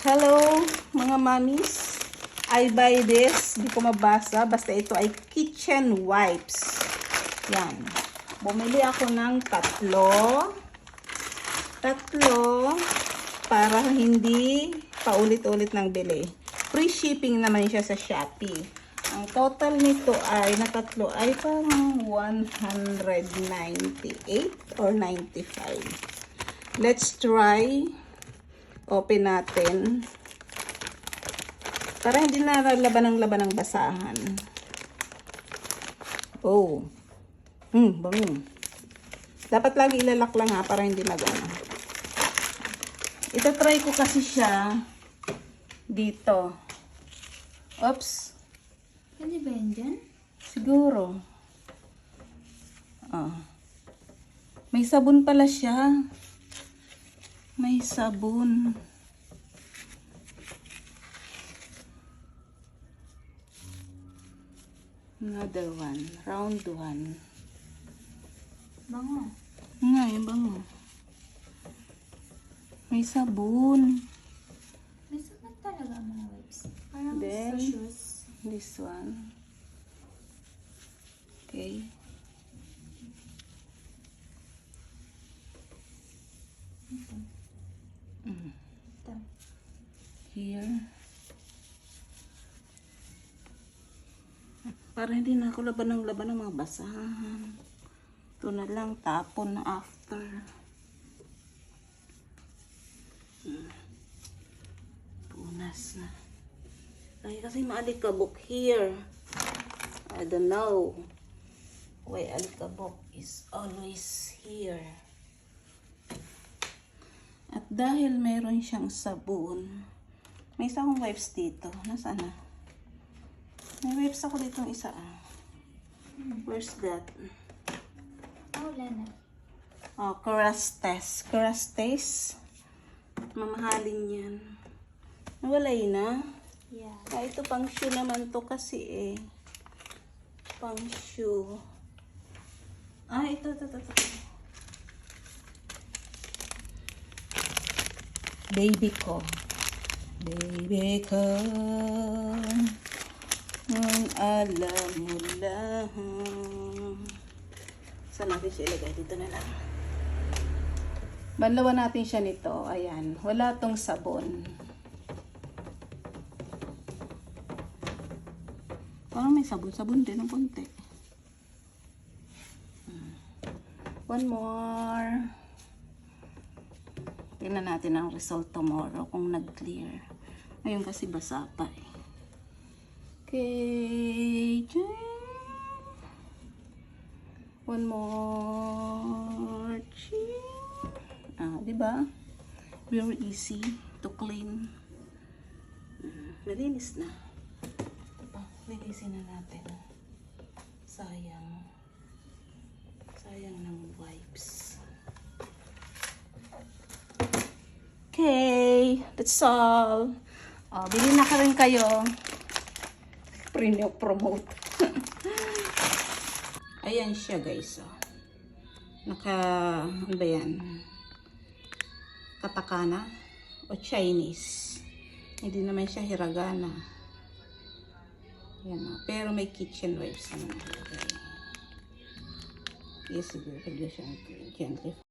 Hello mga mamis, I buy this, di ko mabasa, basta ito ay kitchen wipes. Yan, bumili ako ng tatlo para hindi paulit-ulit ng bili. Free shipping naman siya sa Shopee. Ang total nito ay na tatlo ay parang 198 or 95. Let's try. Open natin. Para hindi na laban ng basahan. Oh. Bango. Dapat lagi ilalak lang ha, para hindi magana. Ito-try ko kasi siya dito. Oops. Pwede ba yan dyan? Siguro. May sabon pala siya. May sabon. Another one. Round one. Bango. Nga, yung bango. May sabon. May sabat talaga ang mga wipes. Parang Then, sa shoes. This one. Okay. Ito. Here. Para hindi na ako laban ng mga basahan. Ito na lang, tapon na after. Punas na. Ay, kasi maalikabok here. I don't know why alikabok is always here. At dahil meron siyang sabon, may isa akong wipes dito. Nasaan na? May wipes ako dito isa. Where's that? Wala na. Oh, Kerastase. Kerastase. Mamahalin yan. Nawalay na. Yeah. Ito pang shoe naman to kasi eh. Pang shoe. Ito. Baby ko. Ang alam mo lang. Saan natin siya ilagay? Dito na lang. Banlawan natin siya nito. Ayan. Wala tong sabon. Parang may sabon din ng konti. One more. Tingnan natin ang result tomorrow kung nag-clear. Ngayon kasi basa pa eh. Okay. One more. Diba? Very easy to clean. Nalinis na. Linisin na natin. Sayang ng wipes. Okay, that's all. Bili na ka rin kayo. Promote. Ayan siya guys. Ano ba yan? Katakana o Chinese. Hindi naman siya hiragana. Yan, pero may kitchen wipes naman. Okay. Yes, siguro. Gently.